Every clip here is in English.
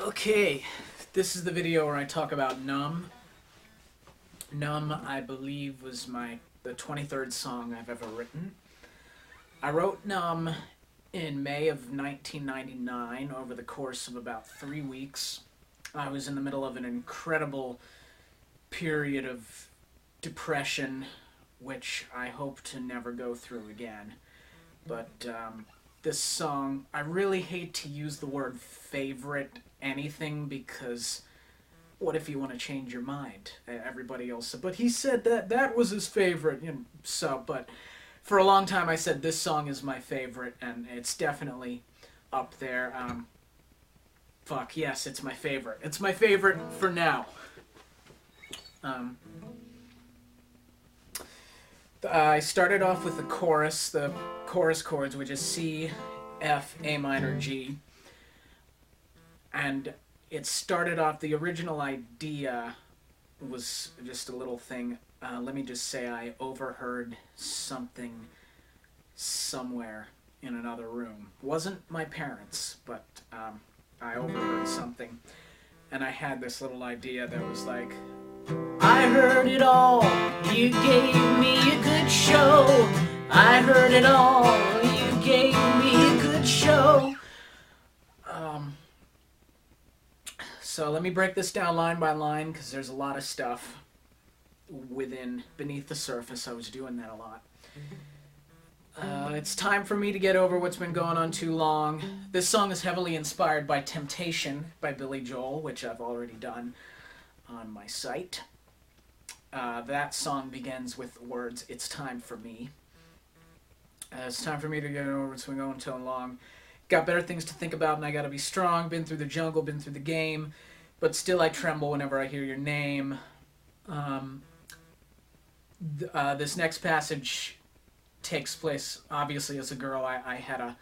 Okay, this is the video where I talk about Numb. Numb, I believe, was the 23rd song I've ever written. I wrote Numb in May of 1999 over the course of about 3 weeks. I was in the middle of an incredible period of depression, which I hope to never go through again. But this song, I really hate to use the word favorite anything because what if you want to change your mind? Everybody else said, but he said that was his favorite. But for a long time I said this song is my favorite, and it's definitely up there. Yes, it's my favorite. It's my favorite for now. I started off with the chorus chords, which is C, F, A minor, G. And it started off, the original idea was just a little thing. Let me just say I overheard something somewhere in another room. Wasn't my parents, but I overheard something. And I had this little idea that was like, I heard it all, you gave me a good show. I heard it all, you gave me a good show. So let me break this down line by line, because there's a lot of stuff beneath the surface. I was doing that a lot. It's time for me to get over what's been going on too long. This song is heavily inspired by Temptation by Billy Joel, which I've already done on my site. That song begins with the words, "It's time for me." It's time for me to get over what's been going too long. Got better things to think about, and I gotta be strong. Been through the jungle, been through the game, but still I tremble whenever I hear your name. This next passage takes place, obviously, as a girl I had a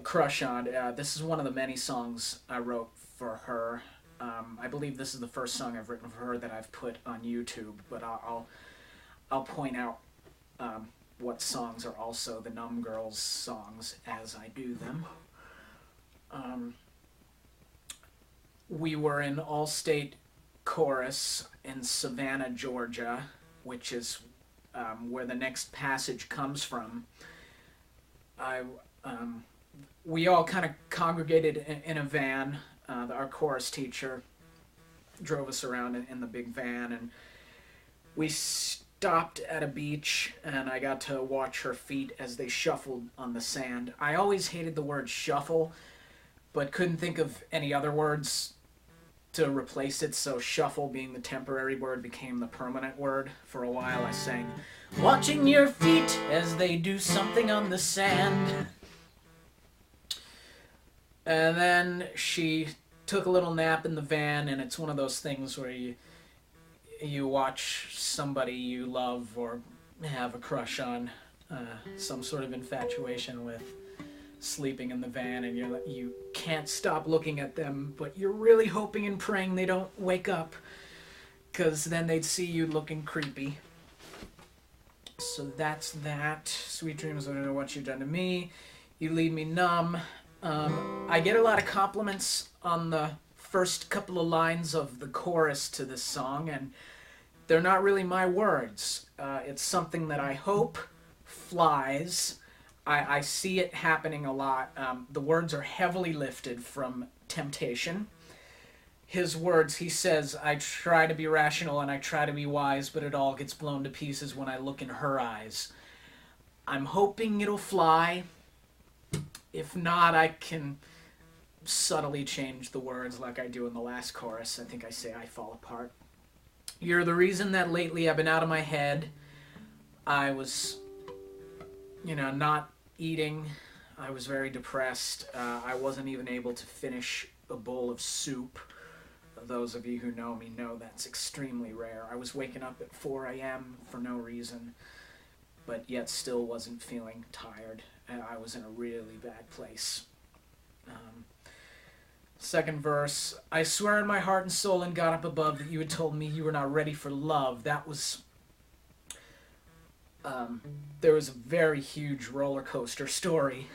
crush on. This is one of the many songs I wrote for her. I believe this is the first song I've written for her that I've put on YouTube, but I'll point out what songs are also the Numb Girls songs as I do them. We were in All-State Chorus in Savannah, Georgia, which is where the next passage comes from. We all kind of congregated in a van. Our chorus teacher drove us around in the big van, and we stopped at a beach, and I got to watch her feet as they shuffled on the sand. I always hated the word shuffle, but couldn't think of any other words to replace it, so shuffle, being the temporary word, became the permanent word. For a while I sang, "Watching your feet as they do something on the sand." And then she took a little nap in the van, and it's one of those things where you watch somebody you love or have a crush on, some sort of infatuation with, sleeping in the van, and you can't stop looking at them, but you're really hoping and praying they don't wake up, because then they'd see you looking creepy. So that's that. Sweet dreams, I don't know what you've done to me. You leave me numb. I get a lot of compliments on the first couple of lines of the chorus to this song, and they're not really my words. It's something that I hope flies. I see it happening a lot. The words are heavily lifted from Temptation. His words, he says, "I try to be rational and I try to be wise, but it all gets blown to pieces when I look in her eyes." I'm hoping it'll fly. If not, I can subtly change the words like I do in the last chorus. I think I say, "I fall apart." You're the reason that lately I've been out of my head. I was, not eating. I was very depressed. I wasn't even able to finish a bowl of soup. Those of you who know me know that's extremely rare. I was waking up at 4 a.m. for no reason, but yet still wasn't feeling tired. I was in a really bad place. Second verse, "I swear in my heart and soul and God up above that you had told me you were not ready for love." That was... there was a very huge roller coaster story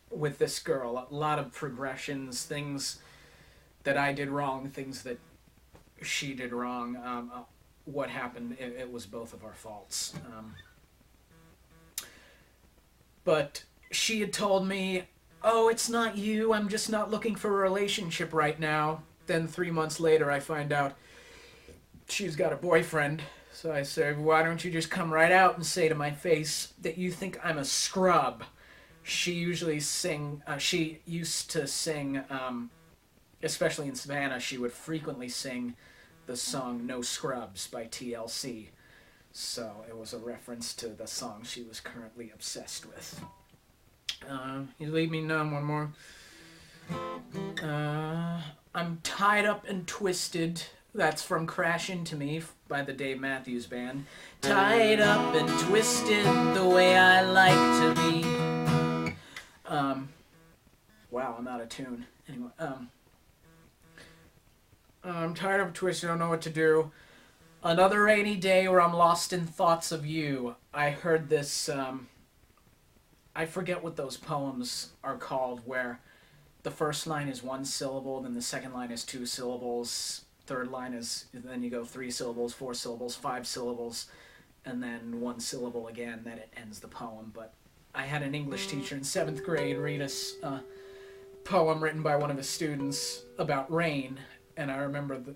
with this girl. A lot of progressions, things that I did wrong, things that she did wrong. What happened, it was both of our faults. But she had told me, oh, it's not you, I'm just not looking for a relationship right now. Then 3 months later I find out she's got a boyfriend. So I said, why don't you just come right out and say to my face that you think I'm a scrub? She used to sing, especially in Savannah, she would frequently sing the song No Scrubs by TLC. So it was a reference to the song she was currently obsessed with. You leave me numb, one more. I'm tied up and twisted. That's from Crash Into Me by the Dave Matthews Band. Tied up and twisted the way I like to be. Wow, I'm out of tune. Anyway, I'm tired of twisted, don't know what to do. Another rainy day where I'm lost in thoughts of you. I heard this, I forget what those poems are called, where the first line is 1 syllable, then the second line is 2 syllables, third line is, then you go 3 syllables, 4 syllables, 5 syllables, and then 1 syllable again, then it ends the poem. But I had an English teacher in 7th grade read us a poem written by one of his students about rain, and I remember the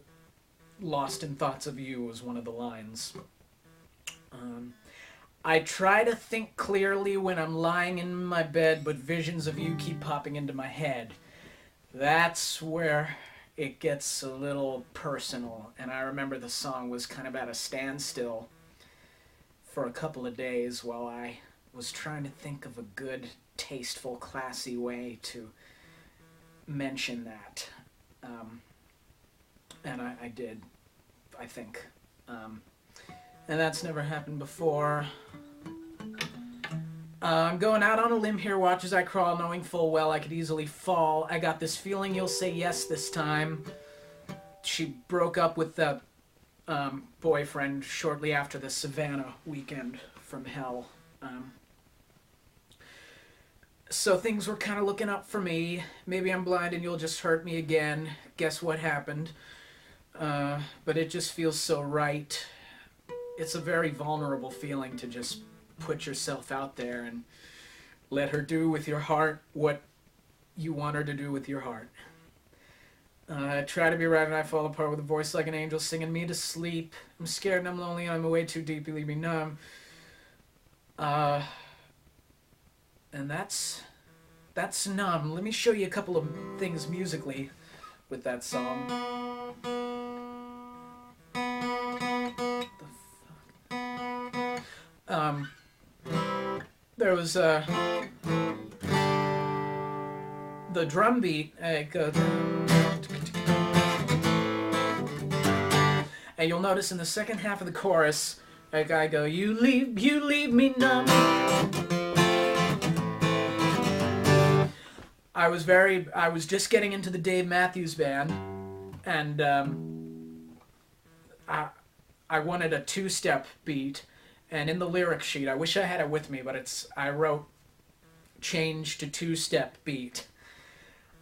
Lost in Thoughts of You was one of the lines. I try to think clearly when I'm lying in my bed, but visions of you keep popping into my head. That's where it gets a little personal, and I remember the song was kind of at a standstill for a couple of days while I was trying to think of a good, tasteful, classy way to mention that. And I did, I think. And that's never happened before. I'm going out on a limb here, watch as I crawl, knowing full well I could easily fall. I got this feeling you'll say yes this time. She broke up with that boyfriend shortly after the Savannah weekend from hell. So things were kind of looking up for me. Maybe I'm blind and you'll just hurt me again. Guess what happened? But it just feels so right. It's a very vulnerable feeling to just put yourself out there and let her do with your heart what you want her to do with your heart. I try to be right and I fall apart with a voice like an angel singing me to sleep. I'm scared and I'm lonely and I'm away too deep, you leave me numb. And that's Numb. Let me show you a couple of things musically with that song. There was the drum beat, and you'll notice in the second half of the chorus, I go, you leave me numb. I was just getting into the Dave Matthews Band, and I wanted a 2-step beat. And in the lyric sheet, I wish I had it with me, but I wrote change to 2-step beat.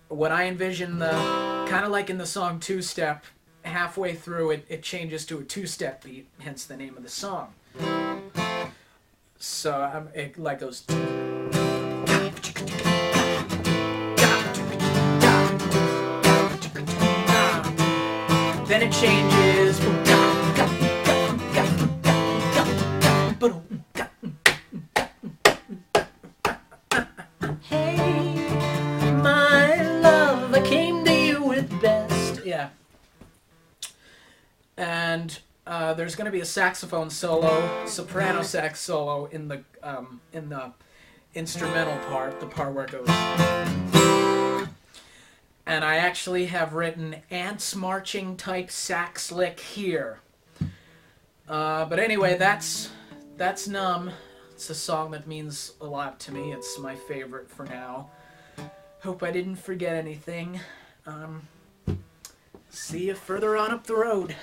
What I envision, kind of like in the song 2-step, halfway through it changes to a 2-step beat, hence the name of the song. So it like goes. Then it changes. Hey, my love, I came to you with best. Yeah. And there's going to be a saxophone solo, soprano sax solo in the instrumental part, the part where it goes. And I actually have written ants marching type sax lick here. But anyway, that's Numb. It's a song that means a lot to me. It's my favorite for now. Hope I didn't forget anything. See you further on up the road.